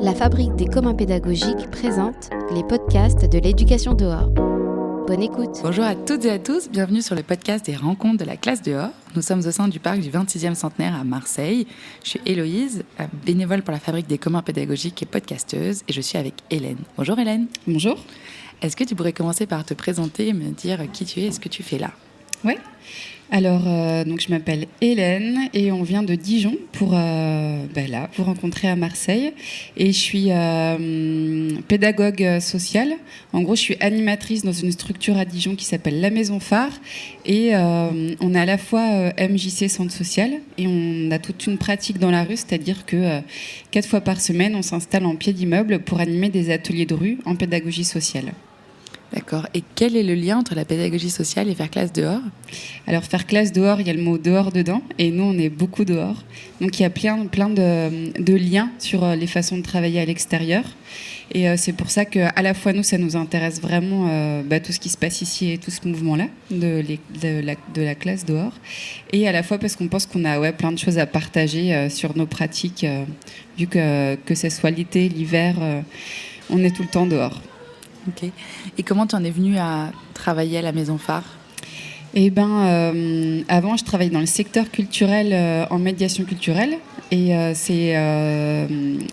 La Fabrique des communs pédagogiques présente les podcasts de l'éducation dehors. Bonne écoute. Bonjour à toutes et à tous, bienvenue sur le podcast des rencontres de la classe dehors. Nous sommes au sein du parc du 26e centenaire à Marseille. Je suis Héloïse, bénévole pour la Fabrique des communs pédagogiques et podcasteuse, et je suis avec Hélène. Bonjour Hélène. Bonjour. Est-ce que tu pourrais commencer par te présenter et me dire qui tu es et ce que tu fais là ? Oui. Alors, donc je m'appelle Hélène et on vient de Dijon pour vous rencontrer à Marseille. Et je suis pédagogue sociale. En gros, je suis animatrice dans une structure à Dijon qui s'appelle La Maison Phare. Et on est à la fois MJC Centre Social et on a toute une pratique dans la rue, c'est-à-dire que 4 fois par semaine, on s'installe en pied d'immeuble pour animer des ateliers de rue en pédagogie sociale. D'accord. Et quel est le lien entre la pédagogie sociale et faire classe dehors ? Alors, faire classe dehors, il y a le mot dehors dedans, et nous, on est beaucoup dehors. Donc, il y a plein de liens sur les façons de travailler à l'extérieur. Et c'est pour ça qu'à la fois, nous, ça nous intéresse vraiment tout ce qui se passe ici et tout ce mouvement-là de la classe dehors. Et à la fois parce qu'on pense qu'on a plein de choses à partager sur nos pratiques, vu que ce soit l'été, l'hiver, on est tout le temps dehors. Ok. Et comment tu en es venue à travailler à la Maison Phare ? Avant, je travaillais dans le secteur culturel, en médiation culturelle. Et c'est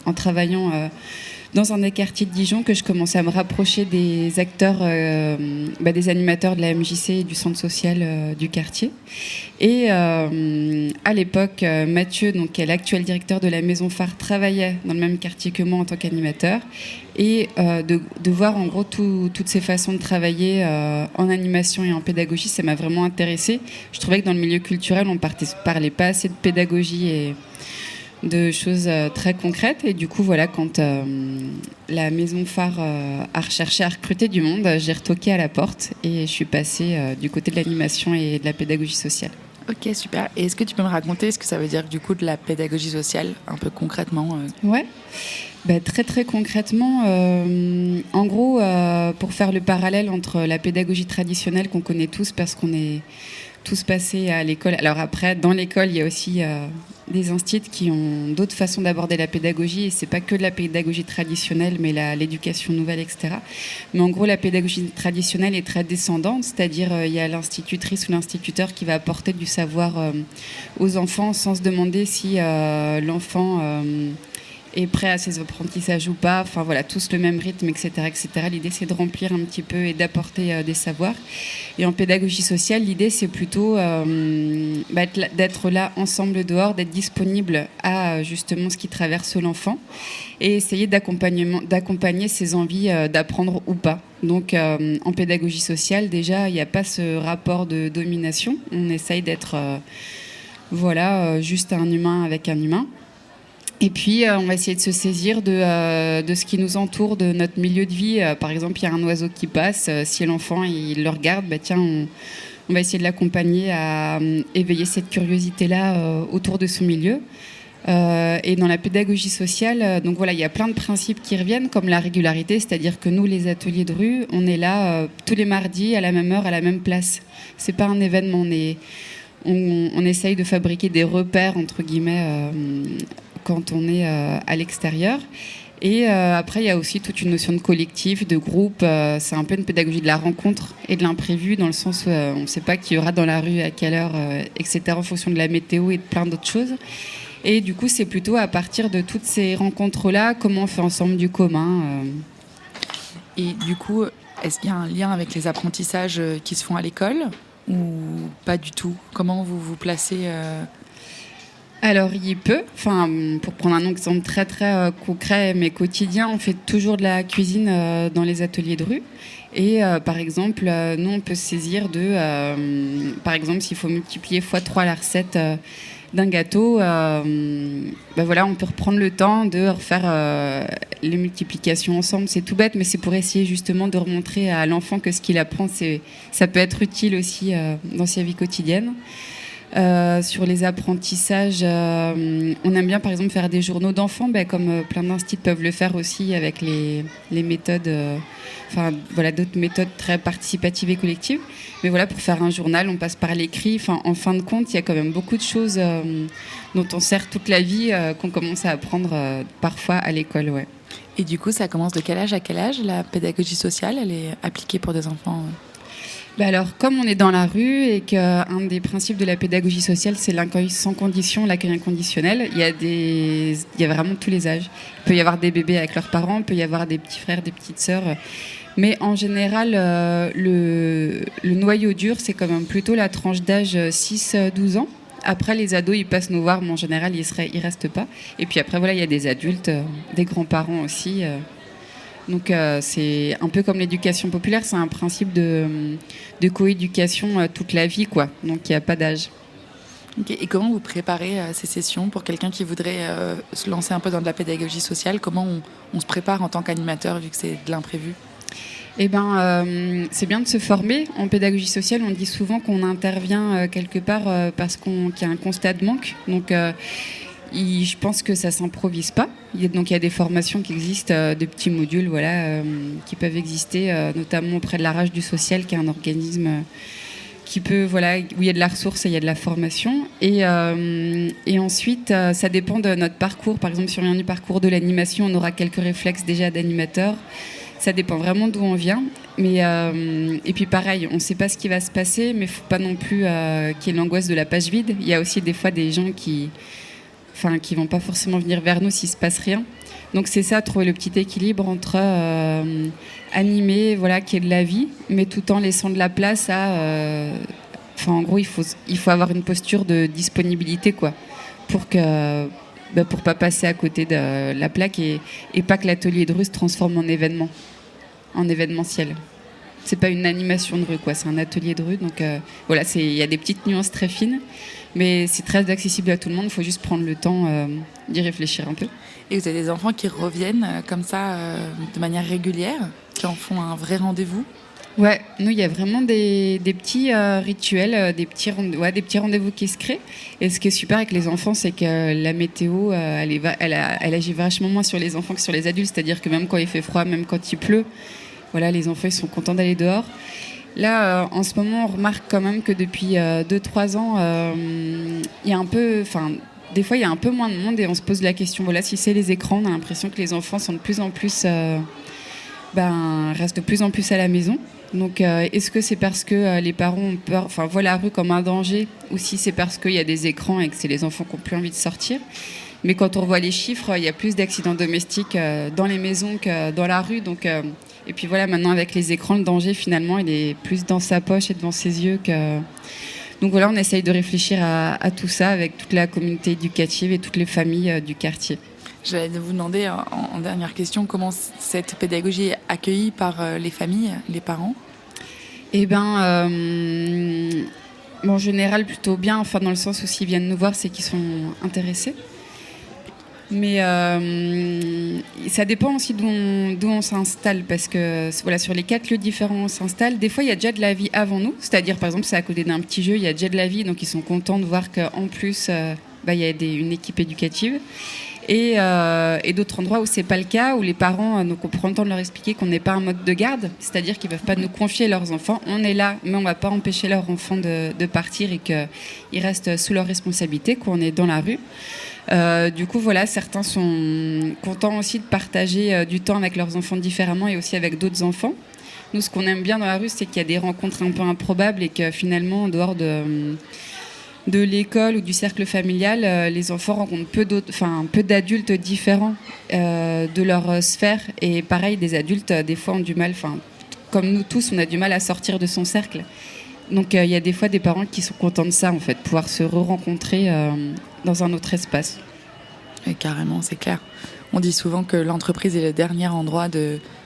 en travaillant dans un des quartiers de Dijon que je commençais à me rapprocher des acteurs, des animateurs de la MJC et du centre social du quartier. Et à l'époque, Mathieu, donc, qui est l'actuel directeur de la Maison Phare, travaillait dans le même quartier que moi en tant qu'animateur. Et de voir en gros toutes ces façons de travailler en animation et en pédagogie, ça m'a vraiment intéressée. Je trouvais que dans le milieu culturel, on parlait pas assez de pédagogie et de choses très concrètes. Et du coup, voilà, quand la Maison Phare a recherché à recruter du monde, j'ai retoqué à la porte et je suis passée du côté de l'animation et de la pédagogie sociale. Ok, super. Et est-ce que tu peux me raconter ce que ça veut dire du coup de la pédagogie sociale, un peu concrètement Ouais. Très très concrètement, en gros, pour faire le parallèle entre la pédagogie traditionnelle qu'on connaît tous parce qu'on est tous passés à l'école. Alors après, dans l'école, il y a aussi des instituts qui ont d'autres façons d'aborder la pédagogie et c'est pas que de la pédagogie traditionnelle, mais l'éducation nouvelle, etc. Mais en gros, la pédagogie traditionnelle est très descendante, c'est-à-dire il y a l'institutrice ou l'instituteur qui va apporter du savoir aux enfants sans se demander si l'enfant est prêt à ses apprentissages ou pas, enfin voilà, tous le même rythme, etc., etc. L'idée, c'est de remplir un petit peu et d'apporter des savoirs. Et en pédagogie sociale, l'idée, c'est plutôt d'être là ensemble dehors, d'être disponible à justement ce qui traverse l'enfant et essayer d'accompagner ses envies d'apprendre ou pas. Donc en pédagogie sociale, déjà, il n'y a pas ce rapport de domination. On essaye d'être juste un humain avec un humain. Et puis, on va essayer de se saisir de ce qui nous entoure, de notre milieu de vie. Par exemple, il y a un oiseau qui passe. Si l'enfant il le regarde, on va essayer de l'accompagner à éveiller cette curiosité-là autour de son milieu. Et dans la pédagogie sociale, il y a plein de principes qui reviennent, comme la régularité, c'est-à-dire que nous, les ateliers de rue, on est là tous les mardis à la même heure, à la même place. C'est pas un événement. On essaye de fabriquer des repères, entre guillemets, quand on est à l'extérieur. Et après, il y a aussi toute une notion de collectif, de groupe. C'est un peu une pédagogie de la rencontre et de l'imprévu, dans le sens où on ne sait pas qui y aura dans la rue, à quelle heure, etc., en fonction de la météo et de plein d'autres choses. Et du coup, c'est plutôt à partir de toutes ces rencontres-là, comment on fait ensemble du commun. Et du coup, est-ce qu'il y a un lien avec les apprentissages qui se font à l'école ou pas du tout ? Comment vous vous placez Alors, il peut. Pour prendre un exemple très très concret mais quotidien, on fait toujours de la cuisine dans les ateliers de rue. Et par exemple, nous, on peut se saisir par exemple, s'il faut multiplier x3 la recette d'un gâteau, on peut reprendre le temps de refaire les multiplications ensemble. C'est tout bête, mais c'est pour essayer justement de remontrer à l'enfant que ce qu'il apprend, ça peut être utile aussi dans sa vie quotidienne. Sur les apprentissages, on aime bien par exemple faire des journaux d'enfants, comme plein d'instituts peuvent le faire aussi avec les méthodes, d'autres méthodes très participatives et collectives. Mais voilà, pour faire un journal, on passe par l'écrit. En fin de compte, il y a quand même beaucoup de choses dont on sert toute la vie qu'on commence à apprendre parfois à l'école. Ouais. Et du coup, ça commence de quel âge à quel âge? La pédagogie sociale, elle est appliquée pour des enfants? Alors, comme on est dans la rue et qu'un des principes de la pédagogie sociale, c'est l'accueil sans condition, l'accueil inconditionnel, il y a vraiment tous les âges. Il peut y avoir des bébés avec leurs parents, il peut y avoir des petits frères, des petites sœurs. Mais en général, le noyau dur, c'est quand même plutôt la tranche d'âge 6-12 ans. Après, les ados, ils passent nous voir, mais en général, ils restent pas. Et puis après, voilà, il y a des adultes, des grands-parents aussi. Donc c'est un peu comme l'éducation populaire, c'est un principe de coéducation toute la vie, quoi. Donc il n'y a pas d'âge. Okay. Et comment vous préparez ces sessions pour quelqu'un qui voudrait se lancer un peu dans de la pédagogie sociale? Comment on se prépare en tant qu'animateur vu que c'est de l'imprévu? Eh ben, c'est bien de se former. En pédagogie sociale, on dit souvent qu'on intervient quelque part parce qu'il y a un constat de manque. Donc je pense que ça s'improvise pas. Donc il y a des formations qui existent, de petits modules, qui peuvent exister, notamment auprès de la Rage du Social, qui est un organisme qui peut, où il y a de la ressource et il y a de la formation. Et ensuite, ça dépend de notre parcours. Par exemple, si on vient du parcours de l'animation, on aura quelques réflexes déjà d'animateur. Ça dépend vraiment d'où on vient. Et puis pareil, on ne sait pas ce qui va se passer, mais il ne faut pas non plus qu'il y ait l'angoisse de la page vide. Il y a aussi des fois des gens qui vont pas forcément venir vers nous s'il se passe rien. Donc c'est ça, trouver le petit équilibre entre animer, qu'il y ait de la vie, mais tout en laissant de la place à... en gros, il faut avoir une posture de disponibilité, quoi, pour pas passer à côté de la plaque et pas que l'atelier de rue se transforme en événementiel. C'est pas une animation de rue, quoi, c'est un atelier de rue. Donc il y a des petites nuances très fines, mais c'est très accessible à tout le monde. Il faut juste prendre le temps d'y réfléchir un peu. Et vous avez des enfants qui reviennent comme ça de manière régulière, qui en font un vrai rendez-vous? Ouais, nous, il y a vraiment des petits rituels, des petits rendez-vous qui se créent. Et ce qui est super avec les enfants, c'est que la météo, elle agit vachement moins sur les enfants que sur les adultes. C'est-à-dire que même quand il fait froid, même quand il pleut, les enfants, ils sont contents d'aller dehors. Là, en ce moment, on remarque quand même que depuis 2-3 ans, il y a un peu... Des fois, il y a un peu moins de monde et on se pose la question, si c'est les écrans, on a l'impression que les enfants sont de plus en plus... restent de plus en plus à la maison. Donc, est-ce que c'est parce que les parents ont peur, voient la rue comme un danger, ou si c'est parce qu'il y a des écrans et que c'est les enfants qui n'ont plus envie de sortir? Mais quand on revoit les chiffres, il y a plus d'accidents domestiques dans les maisons que dans la rue. Donc, et puis maintenant, avec les écrans, le danger, finalement, il est plus dans sa poche et devant ses yeux que... Donc on essaye de réfléchir à tout ça avec toute la communauté éducative et toutes les familles du quartier. J'allais vous demander en dernière question comment cette pédagogie est accueillie par les familles, les parents? Eh bien, en général, plutôt bien. Dans le sens où s'ils viennent nous voir, c'est qu'ils sont intéressés. Mais ça dépend aussi d'où on s'installe. Parce que sur les 4 lieux différents, on s'installe. Des fois, il y a déjà de la vie avant nous. C'est-à-dire, par exemple, c'est à côté d'un petit jeu, il y a déjà de la vie. Donc, ils sont contents de voir qu'en plus, il y a une équipe éducative. Et d'autres endroits où c'est pas le cas, où les parents on prend le temps de leur expliquer qu'on n'est pas un mode de garde, c'est-à-dire qu'ils peuvent pas nous confier leurs enfants. On est là, mais on va pas empêcher leurs enfants de partir et qu'ils restent sous leur responsabilité, qu'on est dans la rue. Du coup, certains sont contents aussi de partager du temps avec leurs enfants différemment et aussi avec d'autres enfants. Nous, ce qu'on aime bien dans la rue, c'est qu'il y a des rencontres un peu improbables et que finalement, en dehors de l'école ou du cercle familial, les enfants rencontrent peu d'adultes différents de leur sphère. Et pareil, des adultes, des fois, ont du mal, comme nous tous, on a du mal à sortir de son cercle. Donc, il y a des fois des parents qui sont contents de ça, en fait, pouvoir se re-rencontrer dans un autre espace. Et carrément, c'est clair. On dit souvent que l'entreprise est le dernier endroit,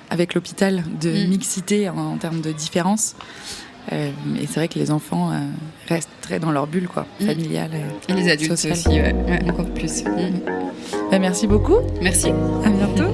avec l'hôpital, de mixité en termes de différence. Et c'est vrai que les enfants restent très dans leur bulle, familiale et les adultes sociale. aussi, encore plus. Merci beaucoup. Merci. À bientôt.